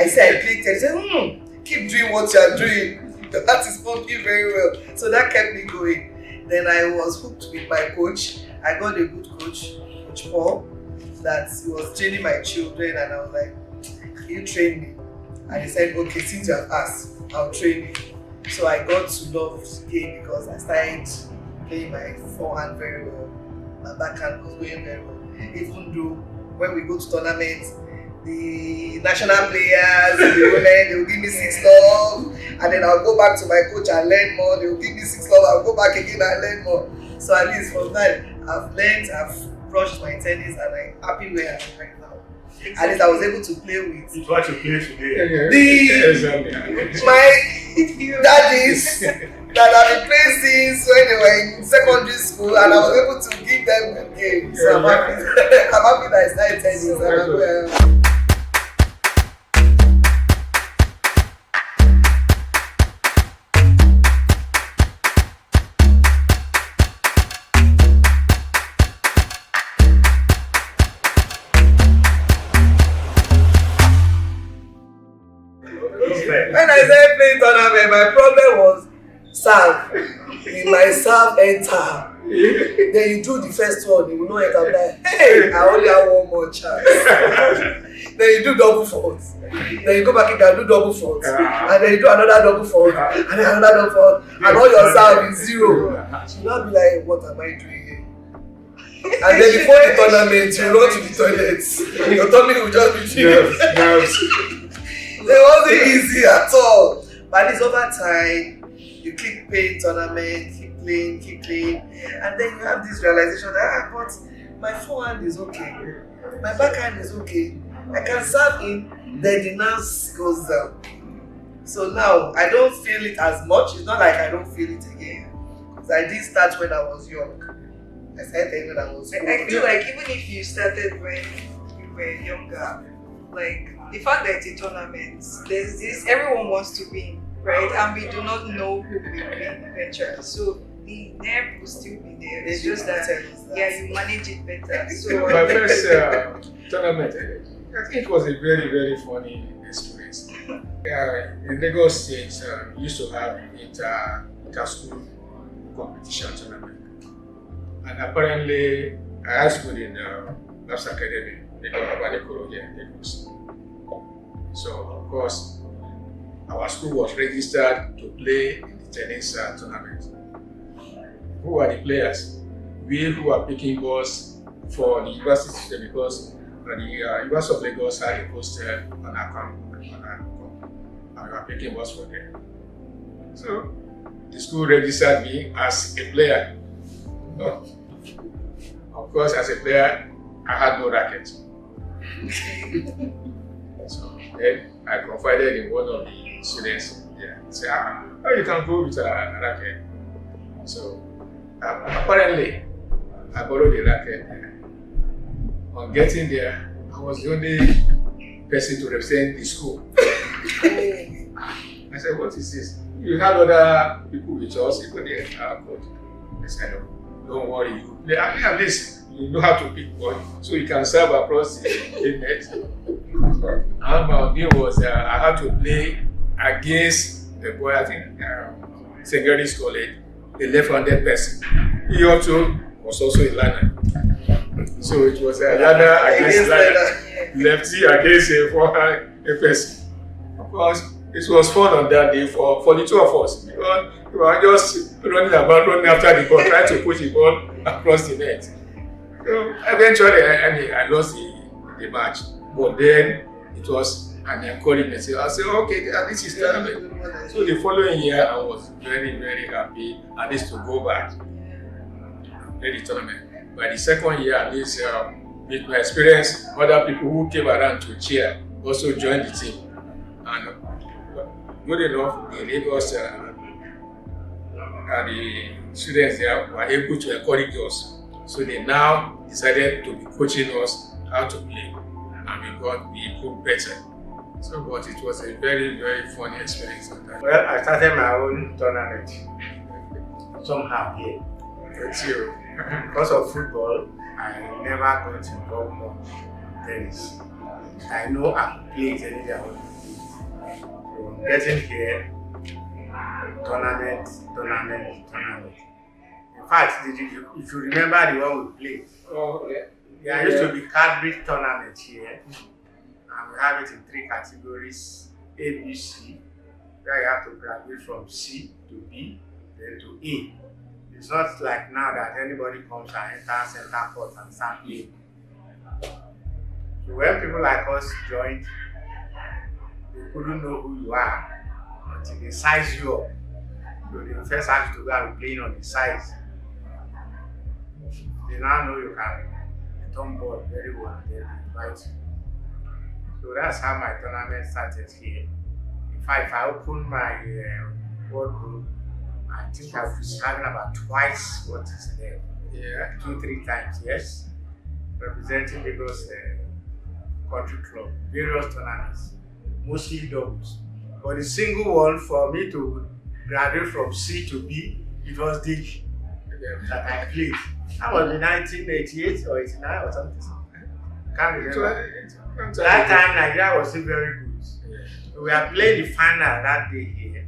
said I clicked and he said, keep doing what you are doing. That is working very well. So that kept me going. Then I was hooked with my coach. I got a good coach, Coach Paul, that he was training my children, and I was like, you train me. And he said, okay, since you have asked, I'll train you. So I got to love the game because I started playing my forehand very well. My backhand was going very well. Even though when we go to tournaments, the national players, the women, they will give me 6 love, and then I'll go back to my coach and learn more. They will give me 6 love, I'll go back again and learn more. So at least from that, I've learned, I've brushed my tennis, and I'm happy where I am right now. Exactly. At least I was able to play with. It's what you play today. My daddies that I've been playing since when they were in secondary school, and I was able to give them good games. So I'm happy. I'm happy that I started tennis. I'm happy where I am. When I started playing tournament, my problem was serve. In my serve enter. Then you do the first one, you will not enter. Like, hey, I only have one more chance. Then you do double fault. Then you go back again and do double fault. And then you do another double fault. And then another double fault. And all your serve is 0. So you now be like, what am I doing here? And then before the tournament, you run to the toilet. Your tummy will just be filled. It wasn't easy at all. But it's over time. You keep playing tournament, keep playing, and then you have this realization that but my forehand is okay, my backhand is okay, I can serve in, then the nerves goes down. So now I don't feel it as much. It's not like I don't feel it again. Because I did start when I was young. I started when I was young. I feel like even if you started when you were younger, like the fact that it's a tournament, there's this, everyone wants to win, right? And we do not know who will win eventually. So the nerve will still be there. It's just that, you manage it better. So my first tournament, I think it was a very, very funny experience. In Lagos State, we used to have inter-school competition tournament. And apparently, I had school in Labs Academy, here in Lagos. So, of course, our school was registered to play in the tennis tournament. Who are the players? We who are picking balls for the university system, because the University of Lagos had a poster on our campus, and we were picking balls for them. So, the school registered me as a player. Of course, as a player, I had no racket. So then I confided in one of the students there. He said, oh, you can go with a racket. So apparently, I borrowed a racket. On getting there, I was the only person to represent the school. I said, what is this? You had other people with us, even the coach. I said, no, don't worry, you play. I mean, at least you know how to pick ball, so you can serve across the net. And my game was I had to play against the boy, I think, St. Gary's College, a left-handed person. He also was a learner. So it was a learner against learner, lefty against a forehand person. Of course, it was fun on that day for the two of us, because we were just running after the ball, trying to push the ball across the net. So eventually, I lost the match. But then it was an encouragement. I said, okay, this is tournament. So the following year, I was very, very happy at least to go back and play the tournament. By the second year, at least with my experience, other people who came around to cheer also joined the team. And good enough, the Lagos and the students there were able to encourage us. So they now decided to be coaching us how to play, and we improved better. So, but it was a very, very funny experience at that. Well, I started my own tournament somehow here. That's you. Because of football, I never got involved much in tennis. I know I could play tennis. So getting here, tournament. In fact, if you remember the one we played, Oh, yeah. there used to be Cadbury tournament here, and we have it in 3 categories: A, B, C, where you have to graduate from C to B, then to A. It's not like now that anybody comes and enters center court and start playing. So when people like us joined, they couldn't know who you are until they size you up. So they first ask you to go and be playing on the size. They now know you can turn ball very well, they invite you. So that's how my tournament started here. In fact, if I open my wardrobe, I think I've been having about twice what is there. Yeah. 2-3 times, yes. Representing Lagos Country Club, various tournaments, mostly doubles. But the single one for me to graduate from C to B, it was the that I played. That was in 1988 or 89 or something. Can't remember. That time Nigeria was still very good. Yeah. We had played the final that day here.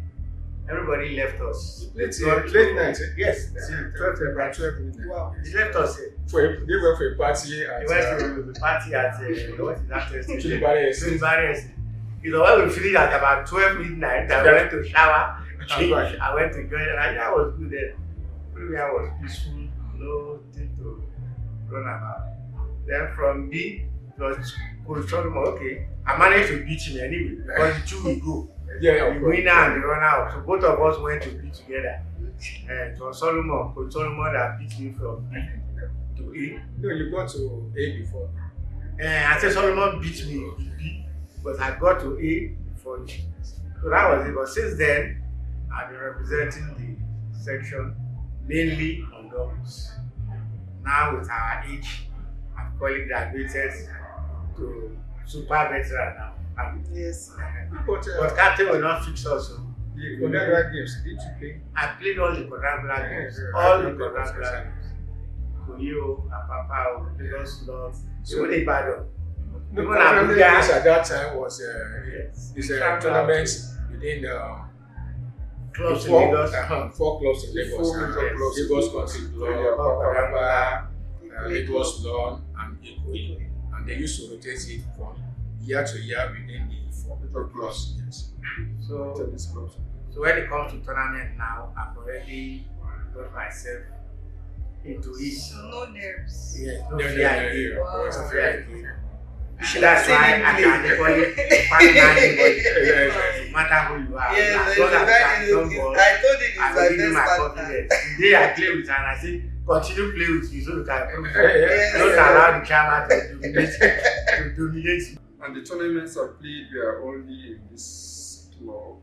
Everybody left us. Late night, eh? Yes, 12 About 12 midnight. Wow. They left us here. They went for a party at They went to the party at what is that? Chilibari. You know, when we finished at about 12 midnight, I went to shower, change, I went to join, and that was good then. Everywhere was peaceful, no thing to run about. Then from B, it was Coach Solomon, okay. I managed to beat him anyway, because the two will go. Yeah, The winner and the runner up. So both of us went to B together. And it was Solomon, Coach Solomon that beat me from B to A. No, you got to A before. I said Solomon beat me in B, but I got to A before you. So that was it. But since then, I've been representing the section mainly on doubles. Now with our age, I've probably graduated to super veteran now. Yes. But captain will not fix us. So. The quadrangular games, did you play? I played all the quadrangular games. All the quadrangular games. Koyo, Apapa, Lagos Lord, even Ibadan. The Even quadrangular games Abuja. at that time was Yes. tournaments within Clubs in four, Lagos. 4 clubs in Lagos. Four major clubs. Lagos Country Club, Quadrangular, Lagos Lawn, and Ikoyi. And they used to rotate it from year to year within the 4 major clubs. Yes. So, Tennis clubs. so when it comes to tournament now, I've already got myself into it. So no nerves. Yes, no No, fear no, no, again. no. Wow. No fear again. should That's have why seen him I can play. equally partner anybody, no matter who you are. Yes, As long as I can I ball, told you I will give he's you my my best partner. confidence. Today I play with her and I say, continue play with me so you can prove Yes. don't allow the chairman to dominate you. And the tournaments I played were only in this club.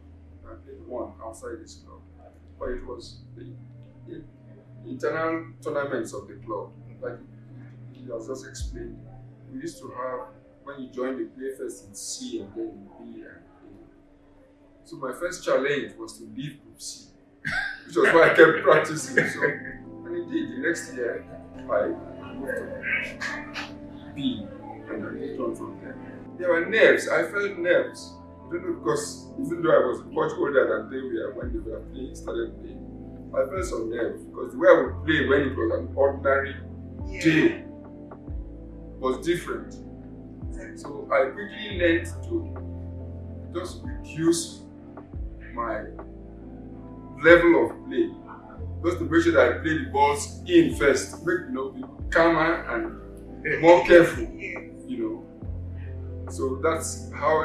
I played one outside this club. But it was the internal tournaments of the club. Like he has just explained. We used to have, when you join, the play first in C and then in B and A. So my first challenge was to leave Group C, which was why I kept practicing. So, and indeed, the next year, I moved to B and I moved on from there. There were nerves. I felt nerves. I don't know, because even though I was much older than they were when they were playing, started playing, I felt some nerves because the way I would play when it was an ordinary day was different. So I quickly learned to just reduce my level of play, just to make sure that I play the balls in first, make be calmer and more careful, you know. So that's how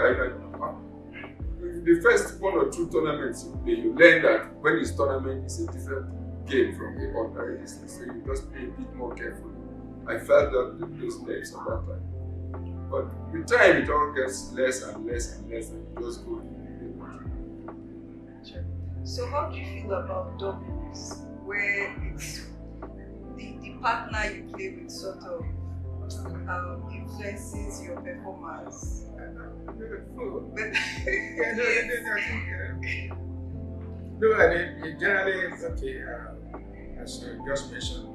the first 1 or 2 tournaments you play, you learn that when this tournament is a different game from the ordinary distance, so you just play a bit more carefully. I felt that those nerves at that time. But with time, it all gets less and less and less, and you just go. Sure. So how do you feel about doubles, where it's the partner you play with sort of influences your performance? No, and it generally, okay, as you just mentioned,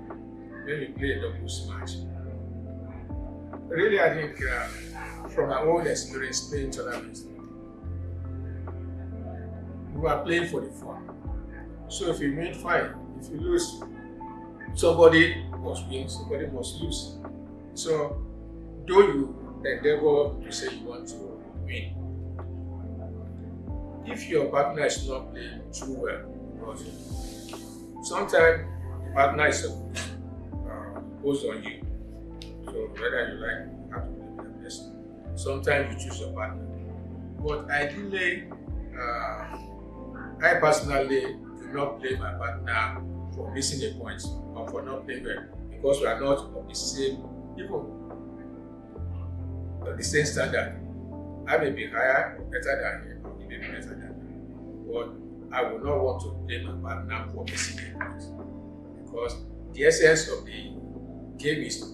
when you play a doubles match, really I think from my own experience playing tournaments, You are playing for the fun. So if you win, fine. If you lose, somebody must win, somebody must lose. So though you endeavor to say you want to win, if your partner is not playing too well, because sometimes the partner is imposed on you. So whether you like, you have to play with the person. Sometimes you choose your partner. But ideally, I personally do not blame my partner for missing a point or for not playing well, because we are not of the same, even of the same standard. I may be higher or better than him, or he may be better than me. But I will not want to blame my partner for missing a point, because the essence of the game is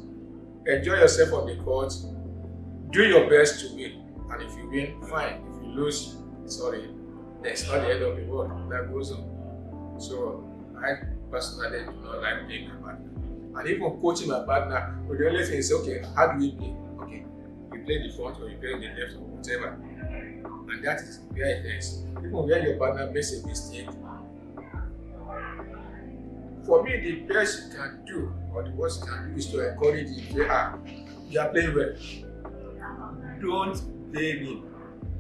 enjoy yourself on the court, do your best to win, and if you win, fine. If you lose, sorry, that's not the end of the world. That goes on. So I personally do not like playing my partner, and even coaching my partner. But the only thing is, okay, how do we play? Okay, we play the front or you play the left or whatever, and that is where it ends. Even when your partner makes a mistake, for me, the best you can do, or the worst you can do, is to encourage him. Say, you are playing well. Don't blame him.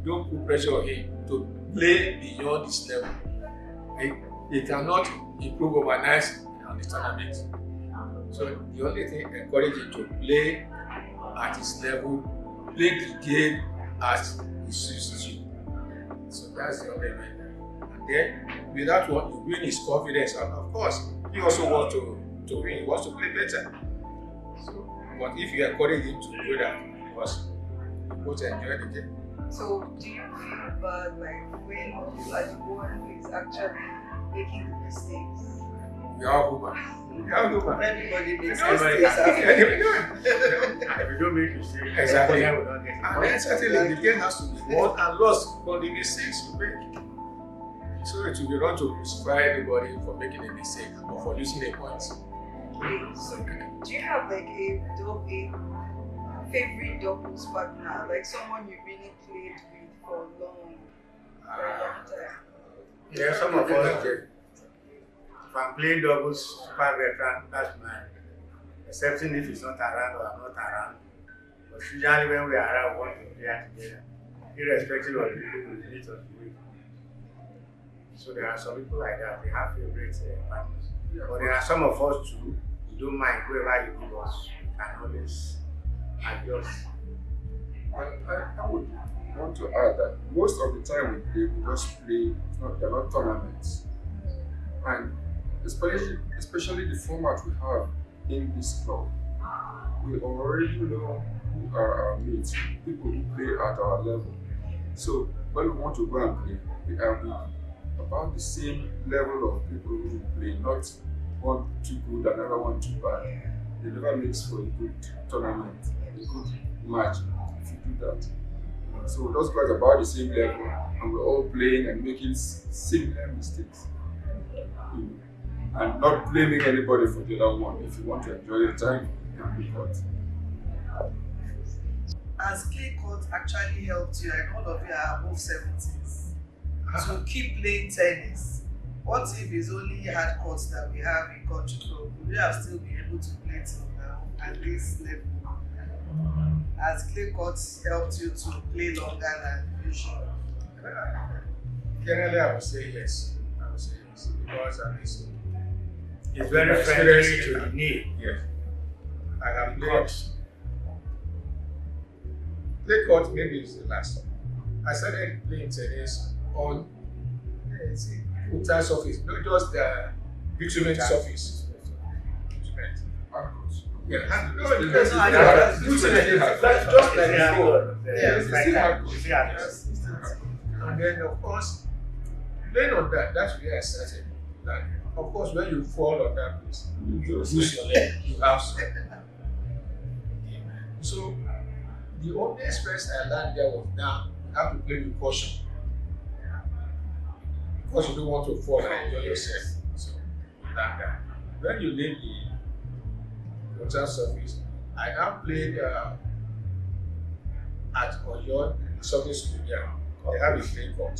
Don't put pressure on him to play beyond his level. He cannot improve overnight on the tournament. So the only thing, encourage him to play at his level, play the game as he suits you. So that's the only way. And then, with that one, you win his confidence. And of course, he also wants to win. He wants to play better. So, but if you encourage him to do that, because you both enjoy the game. So do you feel bad like when you are the one who is actually making the mistakes? We are human. We are human. Everybody makes Everybody- mistakes. If you don't make mistakes, Exactly. the opponent will not get it. And then certainly the game has to be won and lost, but the mistakes you make. So it will be wrong to crucify anybody for making a mistake or for losing a point. Okay, so do you have like a favorite doubles partner, like someone you really played with for a long time? Yeah, some of us, if I'm playing doubles, super veteran, that's mine. Excepting if it's not around or I'm not around. But usually when we are around, we want to play together, irrespective of the people we meet on the week. So there are some people like that, they have favorite partners. But there are some of us too, we don't mind whoever you give us, we can always adjust. I would want to add that most of the time we just play, they're not tournaments. And especially the format we have in this club, we already know who are our mates, people who play at our level. So when we want to go and play, we are with about the same level of people who play, not one too good, another one too bad. It never makes for a good tournament, a good match if you do that. So those guys are about the same level, and we're all playing and making similar mistakes. And not blaming anybody for the other one. If you want to enjoy your time, you can be hot. Has clay court actually helped you, and all of you are above 70s, to keep playing tennis? What if it's only hard courts that we have in country club? Would you have still been able to play till now at this level? Has clay courts helped you to play longer than usual? Generally, I would say yes. I would say yes. Because at least It's very friendly to the knee. yes. I have played. Clay court maybe is the last. I started playing tennis on wood surface, not just the bitumen surface. Bitumen. Yeah, Just like before. And then of course, playing on that, that's where I started. Like, of course, when you fall on that place, you lose your leg, you have some. So the only experience I learned there was now you have to play with caution. Because you don't want to fall and enjoy yourself. So you learn that. When you leave the water surface, I now played at Oyo, the surface school there. They have a clay court.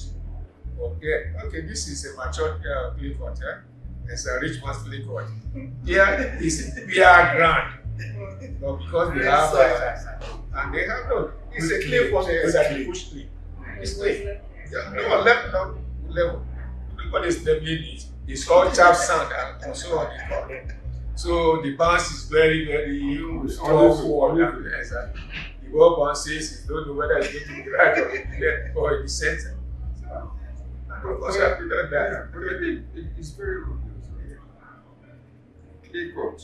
Okay, this is a mature play court. It's a Richmond play court. Here is bare ground. But because they have, and they have no, it's a clay court, it's a push clay. It's clay. No, level. Nobody is leveling it. It's all sharp sand and so on the court. So the bounce is very, very tough. The ball bounces, you don't know whether it's going to be right or left or in the center. Of course, I have done that. But I think it's very obvious. Clay court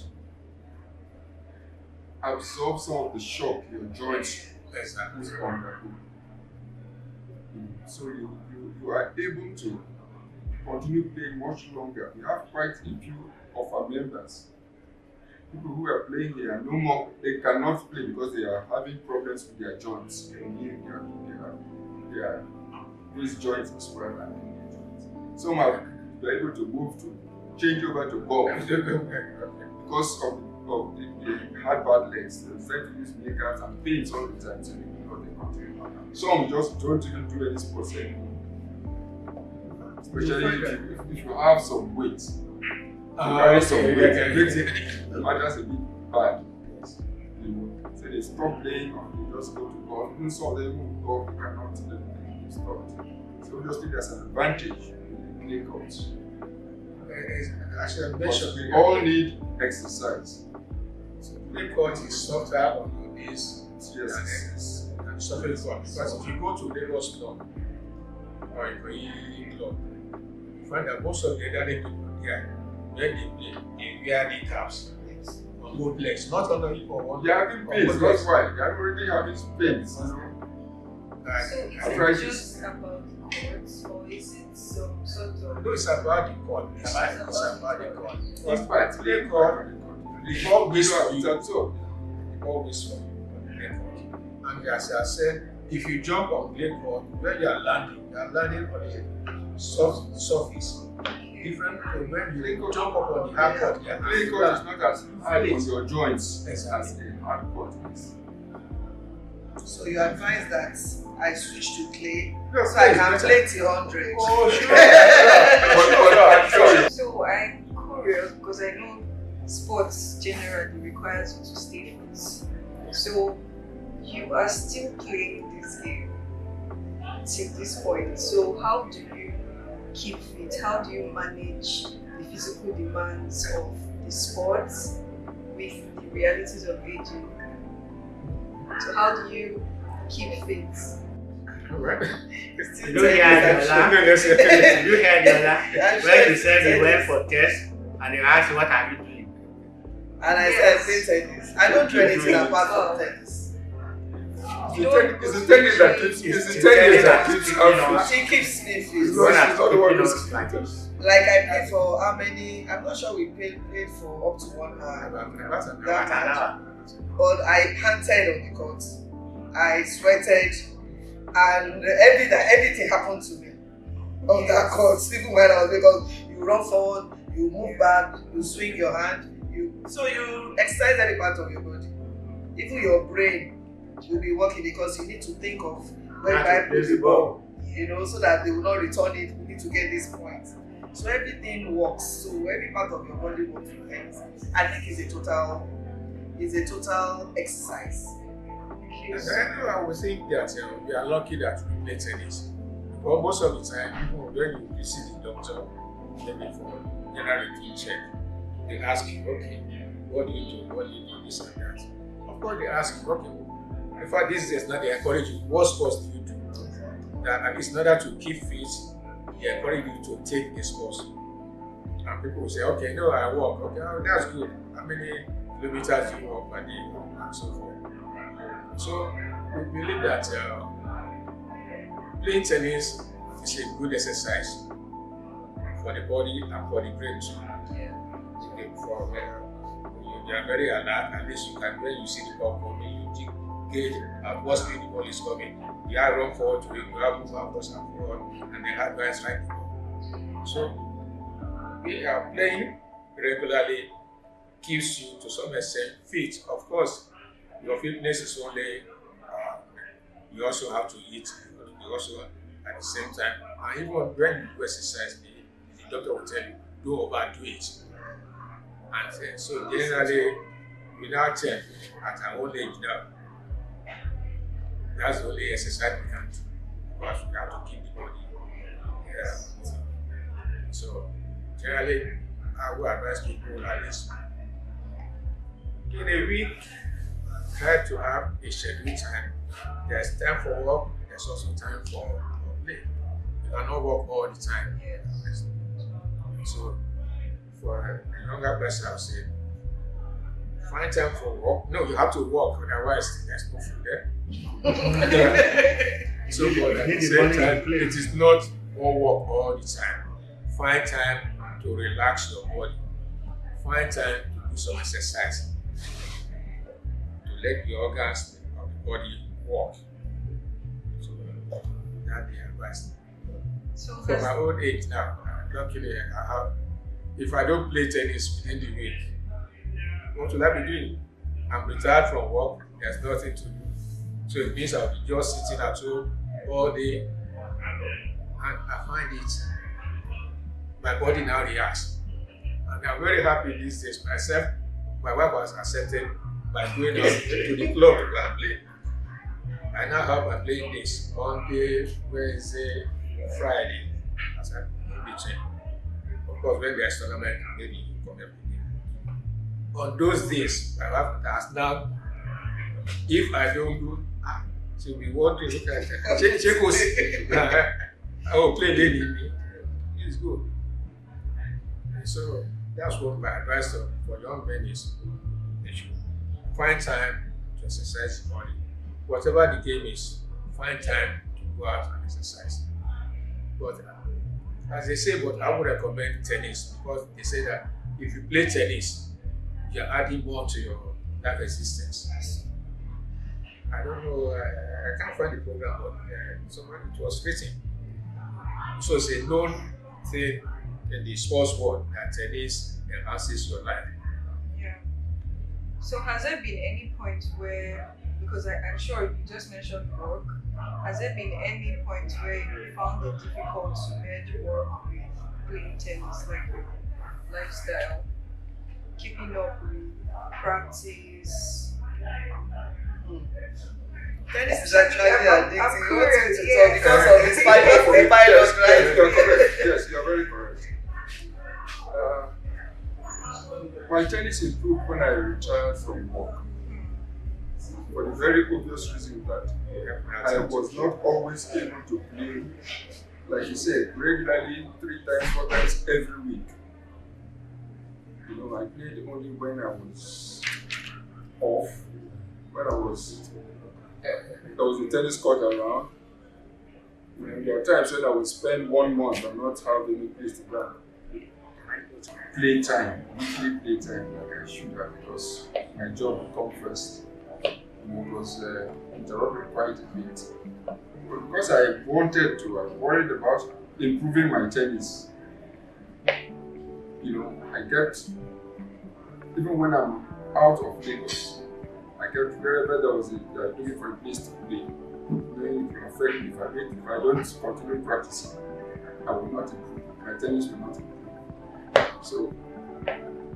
absorb some of the shock your joints Exactly. is undergo. So you are able to continue playing much longer. We have quite a few of our members, people who are playing here no more, they cannot play because they are having problems with their joints. These joints as well. Some have been able to move to change over to golf because of the hard bad legs. They try to use kneecaps and pains all the time, so they do not continue. Some just don't even do any sports anymore. Especially if you have some weight. Carry some weight, it matters a bit bad. So they stop playing or they just go to golf. Even some of them who golf cannot stop. So obviously there's an advantage in the clay courts. But we all need exercise. Clay court is softer on your knees Yes. than surface court. Because if you go to Lagos Club or Ikoyi Club, you find that most of the elderly people there, when they play, they wear kneecaps on both legs, not on the hip or one They are having pains, that's why. They are already having pains. So After is it just about courts or is it some sort of... No, it's about the court. It's about the court. In fact, Clay court, the ball waits for you. that's all. The ball waits for you on the clay court. And as I said, if you jump on clay court, when you are landing on a soft surface. Different from when you jump up on the hard court. Clay court is not as hard on your joints Exactly. as a hard court is. So you advise that I switch to clay No, so I clay can is play till 100. Oh, sure. I'm sorry. So I'm curious because I know sports generally requires you to stay fit. So you are still playing this game till this point. So how do you keep fit? How do you manage the physical demands of the sports with the realities of aging? So how do you keep fit? Right. You don't hear Adiola. You hear Adiola when he said he went for test and they asked what are you doing? And I Yes. said play tennis. I don't do anything apart from tennis. It's the tennis that keeps us fit. She keeps me fit. It's not the one who's like this. Like I played for how many? I'm not sure we played for up to 1 hour. But I panted on the court. I sweated, and everything happened to me on that court. Even when I was, because you run forward, you move back, you swing your hand, so you exercise every part of your body. Even your brain will be working because you need to think of where I put the ball, so that they will not return it. We need to get this point. So everything works. So every part of your body works with things. I think it's a total exercise. And then I would think that we are lucky that we play tennis. But most of the time, even when you see the doctor, maybe for general routine check, they ask you, okay, what do you do? What do you do? This and that. Of course, they ask you, okay, in fact, this is not they encourage you. What sports do you do? That at least in order to keep fit, they encourage you to take a sport. And people will say, okay, no, I walk. Okay, that's good. How many kilometers do you walk per day? And so forth. So we believe that playing tennis is a good exercise for the body and for the brain too. You are very alert, at least you can, when you see the ball coming, you gauge at what speed the ball is coming. You have run forward to it, you have move backwards and forward, and then have to strike the ball. So we are playing regularly keeps you to some extent fit. Of course, your fitness is only, you also have to eat. You also, at the same time. And even when you do exercise, the doctor will tell you, don't overdo it. And so generally, without check, at our old age now, that's the only exercise we can do. Because we have to keep the body. So generally, I would advise people at least in a week, try to have a scheduled time. There's time for work, there's also time for play. You cannot work all the time. Yes. So for a younger person, I would say, find time for work. No, you have to work, otherwise there's no food there. So but at the same time, it is not all work all the time. Find time to relax your body. Find time to do some exercise. To let the organs of the body work. So that be advised. So For my old age now, luckily I have, if I don't play tennis within the week, what will I be doing? I'm retired from work, there's nothing to do. So it means I'll be just sitting at home all day, and I find it, my body now reacts. And I'm very happy these days. Myself, my wife was accepted by going out to the club to go and play. I now have my playing days, Monday, Wednesday, Friday, as I in between. Of course, when there's tournament, maybe you come every day. On those days, my wife has now, if I don't go, she'll be wondering, look at that. She goes, I will play lady in me. It's good. And so that's what my advice for young men is. They should find time to exercise the body. Whatever the game is, find time to go out and exercise. But as they say, but I would recommend tennis because they say that if you play tennis, you're adding more to your life existence. I don't know, I can't find the program, but somewhere it was written. So it's a known thing in the sports world that tennis enhances your life. Yeah. So has there been any point where, because I'm sure you just mentioned work, has there been any point where you found it difficult to merge work with playing tennis, like with lifestyle, keeping up with practice? Tennis is actually addicting. You want curious, to talk because of his pilot, the pilot, right? You're correct. Yes, you're very correct. My tennis improved when I retired from work. For the very obvious reason that I was not always able to play, like you said, regularly 3 times, 4 times every week. You know, I played only when I was off, when there was a tennis court around. And there are times when I would spend 1 month and not have any place to go. Play time, weekly play time, like I should have, because my job would come first. And it was interrupted quite a bit. But because I wanted to, I was worried about improving my tennis. You know, I kept, even when I'm out of Lagos, I kept wherever there was looking for a place to play. Then it will affect me if I don't continue practicing, I will not improve. My tennis will not improve. So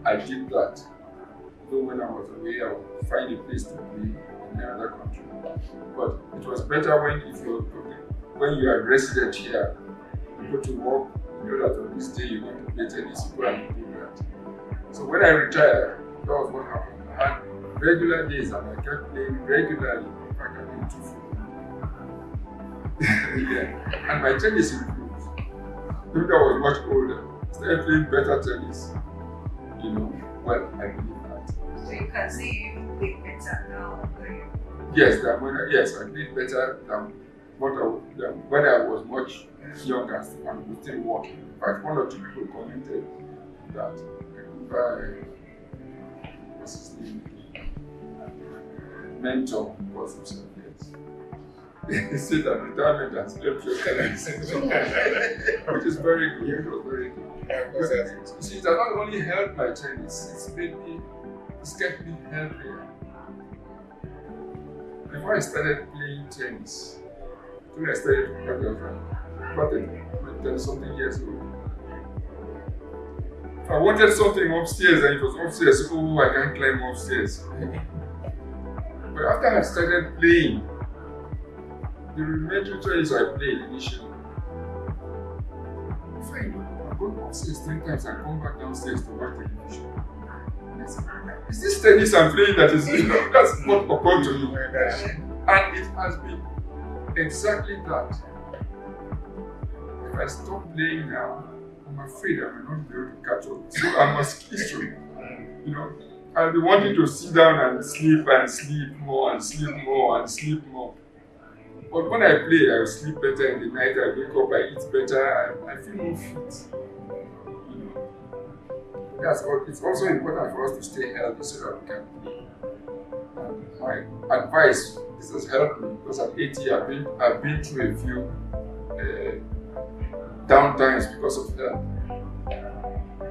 I did that. Though when I was away, I would find a place to play in another country. But it was better when you are resident here, you go to work, you know that on this day you're going to play tennis, you go and do that. So when I retired, that was what happened. I had regular days and I kept playing regularly. In fact, I did 2 full. Yeah. And my tennis improved. Even though I was much older, I started playing better tennis. You know, well, I believe that. So you can see you play better now. Yes, I played better than when I was much younger and was still working. In fact, 1 or 2 people commented that what's his name? Mentor was himself, yes. He said that retirement has helped your talents. Which is very good. It was very good. See, it has not only helped my tennis, it's kept me healthier. Before I started playing tennis, when I started choreography, about 10 something years old. If I wanted something upstairs and it was upstairs, oh, I can't climb upstairs. But after I started playing, the rudimentary toys I played initially, if I go upstairs 10 times and come back downstairs to watch television, I said, is this tennis I'm playing that is, that's what occurred to me. And it has been exactly that. If I stop playing now, I'm afraid I will not be able to catch up. So I must keep straight. I'll be wanting to sit down and sleep more and sleep more and sleep more. But when I play, I will sleep better in the night, I wake up, I eat better, I feel more fit. It's also important for us to stay healthy so that we can play. And my advice, this has helped me because at 80 I've been through a few downtimes because of health.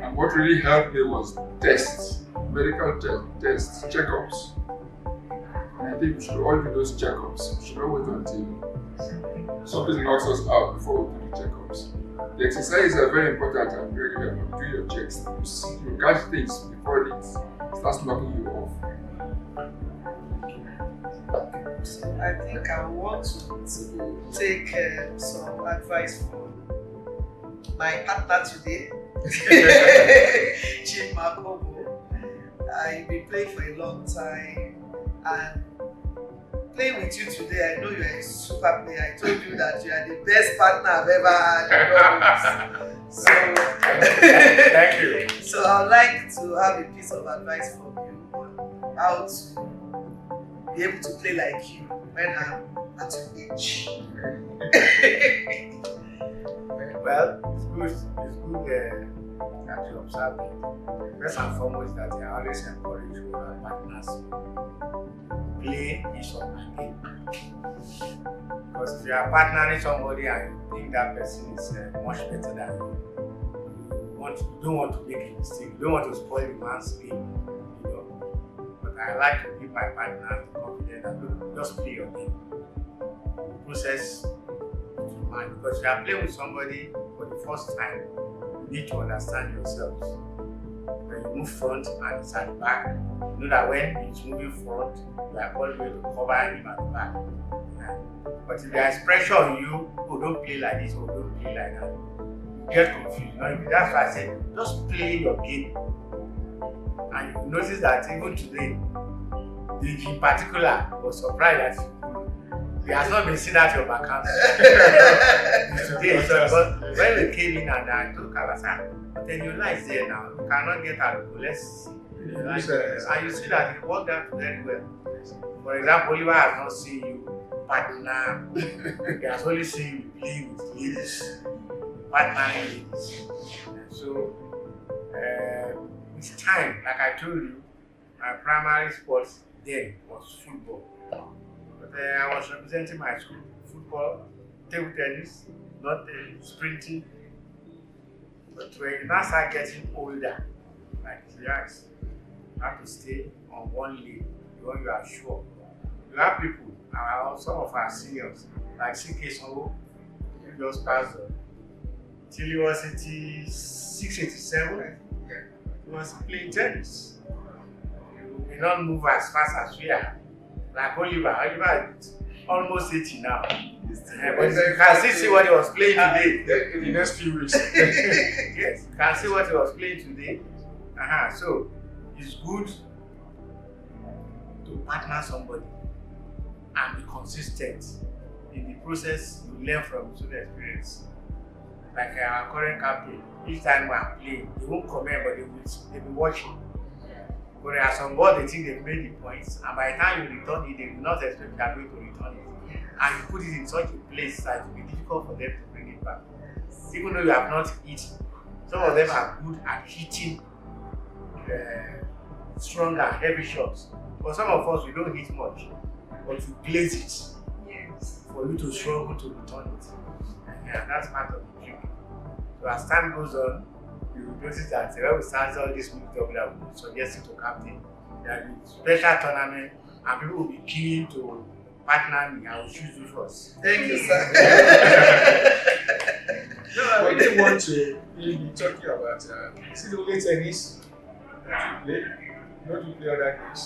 And what really helped me was tests, medical tests, checkups. And I think we should all do those checkups. We should not wait until something knocks us out before we do the checkups. The exercises are very important and regular. Do your checks. You catch things before it starts knocking you off. So I think I want to take some advice from my partner today, Jim Makobo. You've been playing for a long time, and playing with you today, I know you're a super player. I told you that you are the best partner I've ever had. So, thank you. So I'd like to have a piece of advice from you on how to be able to play like you when I'm at your age. Well, it's good that you observe it. First and foremost, that I always encourage you our partners play each other game. Because if you are partnering somebody and you think that person is much better than you, you don't want to make a mistake. You don't want to spoil the man's game. But I like to give my partner confidence that look, just play your game. Process mind, because if you are playing with somebody for the first time, you need to understand yourselves. When you move front and it's at the back, you know that when it's moving front, you are always going to cover him at the back. But if there is pressure on you, oh, don't play like this, or don't play like that, you get confused. That's why I said, just play your game. And you notice that even today, in particular, was surprised that he has not been seen at your account today. But when we came in and I told Kalasa, but then your light is there now. You cannot get out. Let's see. And you see that it worked out very well. For example, Oliver has not seen you partner. He has only seen you play with ladies, partnering ladies. So, it's time, like I told you, my primary sports then was football. But I was representing my school, football, table tennis, not sprinting. But when you now start getting older, like yes, you have to stay on one lane, the one you are sure. You have people, some of our seniors, like CK Songo, just passed till he was 86, 87, he was playing tennis. You may not move as fast as we are. Like Oliver is almost 80 now. But you can still see what he was playing today. In the next few weeks. Yes, you can see what he was playing today. So it's good to partner somebody and be consistent. In the process, you learn from his own experience. Like our current captain, each time we are playing, they won't comment, but they'll be watching. But there are some balls they think they've made the points, and by the time you return it, they will not expect you are going to return it. And you put it in such a place that it will be difficult for them to bring it back. Even though you have not hit, some of them are good at hitting strong and heavy shots. But some of us, we don't hit much, but we place it for you to struggle to return it. And that's part of the trick. So as time goes on, you will notice that when we start all this mixed up that we suggesting to captain, there will be special tournament and people will be keen to partner me. I will choose you first. Thank you, sir. really want to be talking about is it only tennis that you play? Don't you play other games?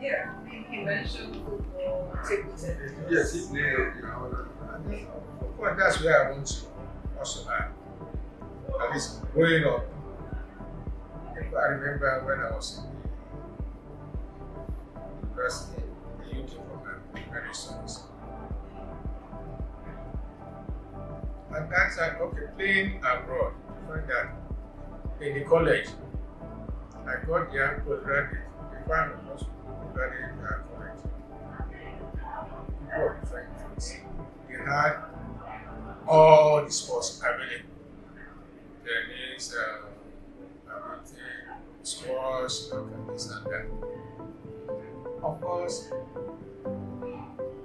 Yeah, he mentioned football, table tennis. Yes, he played the Well, that's where I want to also add. At least growing up, if I remember when I was in the university, the UK program, very studies. At that time, okay, playing abroad, you find that in the college, I got the postgraduate, the final postgraduate college. People were different things. They had all the sports available. Tennis, everything, squash, this and that. Of course,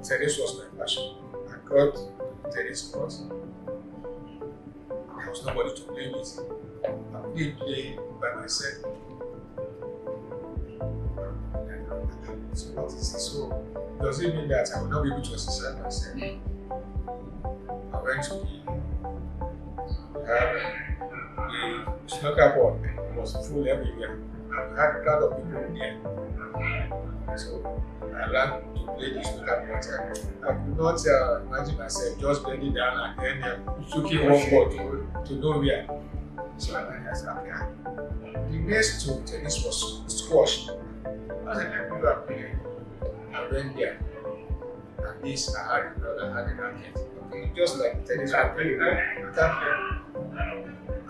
tennis was my passion. I got tennis courts. There was nobody to play with. I couldn't play by myself. So what is this? So does it mean that I will not be able to exercise myself? I went to the snooker board. It was full everywhere. And we had a lot of people there. So I learned to play the snooker board. I could not imagine myself just bending down and then shooting one ball to nowhere. So I said, okay. The next to tennis was squash. I said, let me go and play. I went there. At least I had a racket. Just like tennis, I played. I can't play.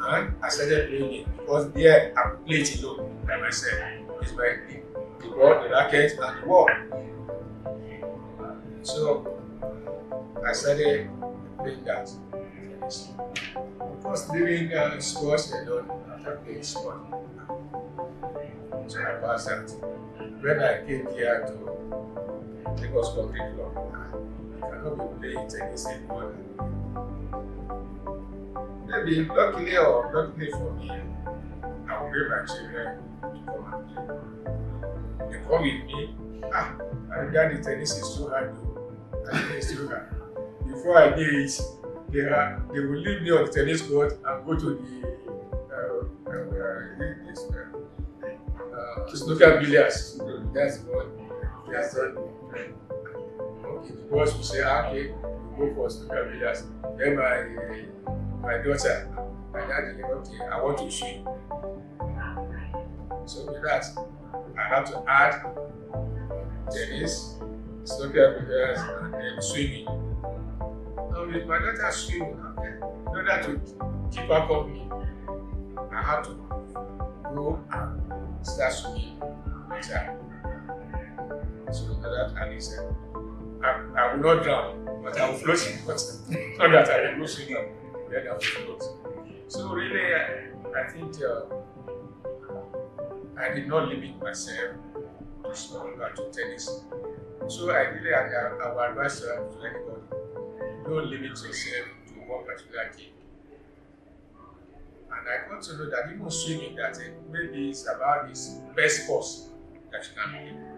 And I started playing it because there I could play it alone by myself. It's by the ball, the racket, and the wall. So I started playing that. Of course, leaving sports alone after playing sport. So I passed that. When I came here to Lagos Country Club, I cannot be playing tennis anymore. Maybe luckily or unluckily for me, I will bring my children to come and play. They come with me. I regard the tennis is too hard though. I think it's too hard. Before I did it, they will leave me on the tennis court and go to the snooker billiards. That's what they are done. Okay, the boss will say, okay, we go for snooker billiards. Then my daughter, my daddy, okay, I want to swim. So with that, I have to add tennis, snooker billiards, and then swimming. Now with my daughter swimming, okay, in order to keep her company, I have to go and start swimming with her. So that at least I will not drown, but I will float in the water. Not that I will go swimming, then I will float. So really, I think I did not limit myself to small to tennis. So I really I would advise to anybody, don't limit yourself to one particular game. And I got to know that even swimming, that maybe it's about this best course that you can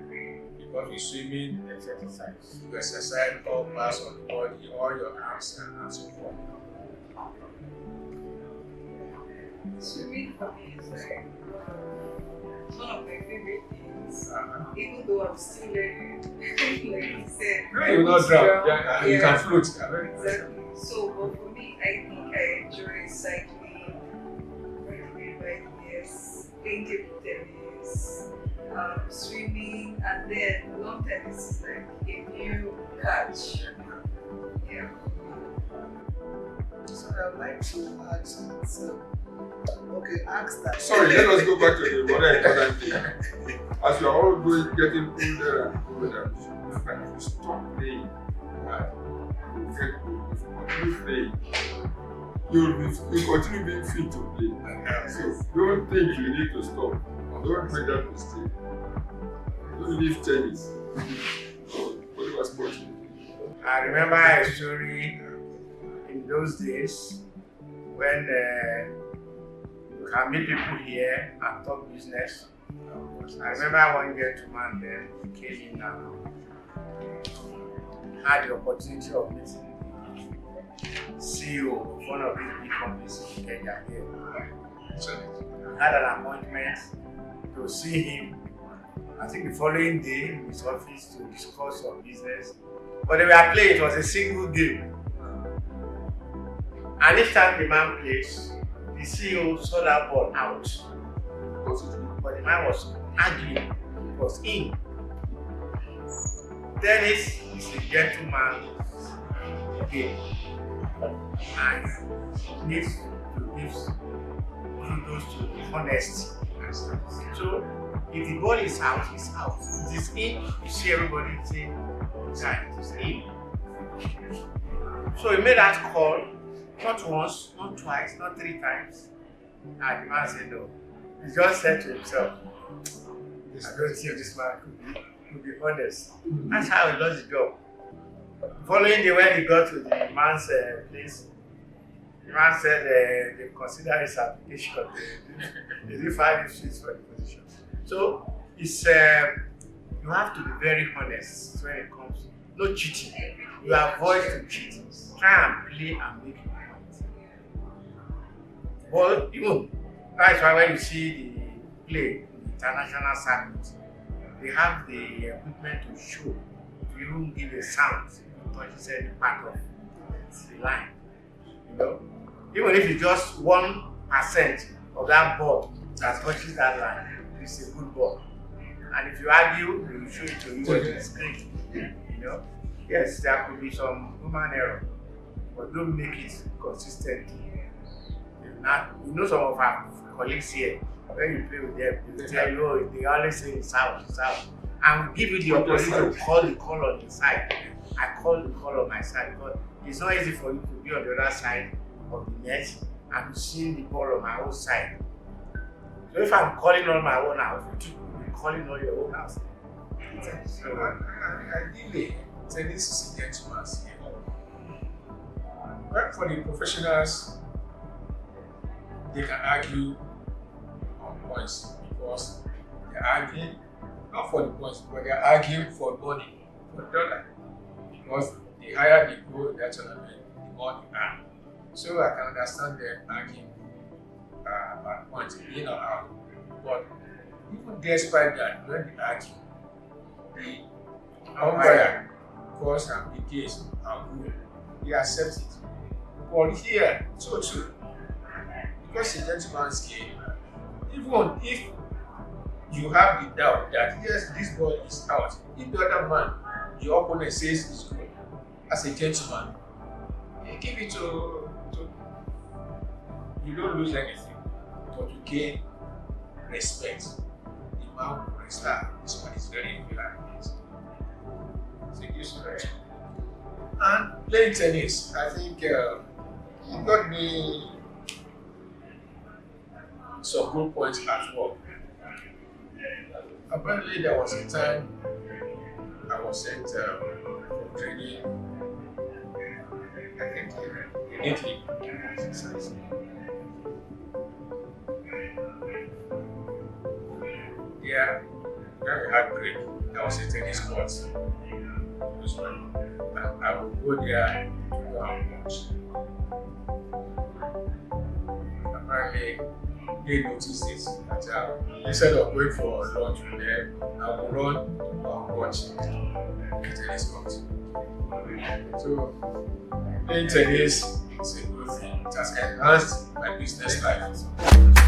play. Because with swimming, you exercise all parts of the body, all your arms and so forth. Swimming for me is like one of my favorite things. Even though I'm still learning, like you said. No, you will not drown. Yeah, you can float. Exactly. So, but for me, I think I enjoy cycling, playing table tennis, swimming, and then lawn tennis is like a new catch. Yeah. So I'd like to add something. Okay, ask that. Sorry, let us go back to the more important thing. As you are all getting older and older, if you stop playing, you get old. If you continue playing, you continue being fit to play. So don't think you need to stop. Don't make that mistake. Don't leave tennis. Whatever sport you do. I remember a story in those days when you can meet people here and talk business. I remember one gentleman then came in and had the opportunity of meeting CEO of one of these big companies in Kenya here. So, I had an appointment to see him. I think the following day in his office to discuss some business. But they were playing, it was a single game. And each time the man plays, the CEO saw that ball out. But the man was arguing, it was in. Tennis is a gentleman game. And needs to give kudos to honesty. So if the ball is out, it's out. If it's in, you see everybody saying, it's in. So he made that call, not once, not twice, not 3 times. And the man said no. He just said to himself, I don't think this man could be honest. That's how he lost the job. Following day when he got to the man's place, the man said they consider his application. They didn't find him fit for the position. So it's you have to be very honest when it comes. No cheating. You avoid to cheat. Try and play and make your point. Well, even that's why when you see the play in the international circuit, they have the equipment to show to even give a sound touches any part of the line. You know, even if it's just 1% of that ball that touches that line, it's a good ball. And if you argue, they will show it to you on the screen. You know, yes, there could be some human error, but don't make it consistently. You know, some of our colleagues here, when you play with them, they will tell you, oh, they always say it's out, it's out. And we give you the opportunity to call the call on the side. I call the call on my side because it's not easy for you to be on the other side of the net and to see the ball on my own side. So if I'm calling on my own house, you will be calling on your own house. So, ideally, tennis is a gentleman's game. But for the professionals, they can argue on points because they're arguing not for the points, but they're arguing for money, for dollar. Because the higher they go in that tournament, the more they earn. So I can understand them arguing about points in or out. But even despite that, when they argue, the umpire calls and the case are good. They accept it. But here, so too, because it's a gentleman's game, even if you have the doubt that yes, this ball is out, if the other man, your opponent says it's good, as a gentleman, you give it to you don't lose anything, but you gain respect. The man will respect. This one is very fair. So it gives you respect. And playing tennis, I think it got me some good points at work. Apparently, there was a time I was sent for training, I think, in Italy. Yeah, when we had break, there was a tennis court. And I would go there to go and watch. Apparently, they noticed it that instead of going for lunch with them, I would run and watch the tennis court. So, playing tennis is a good thing. It has enhanced my business life.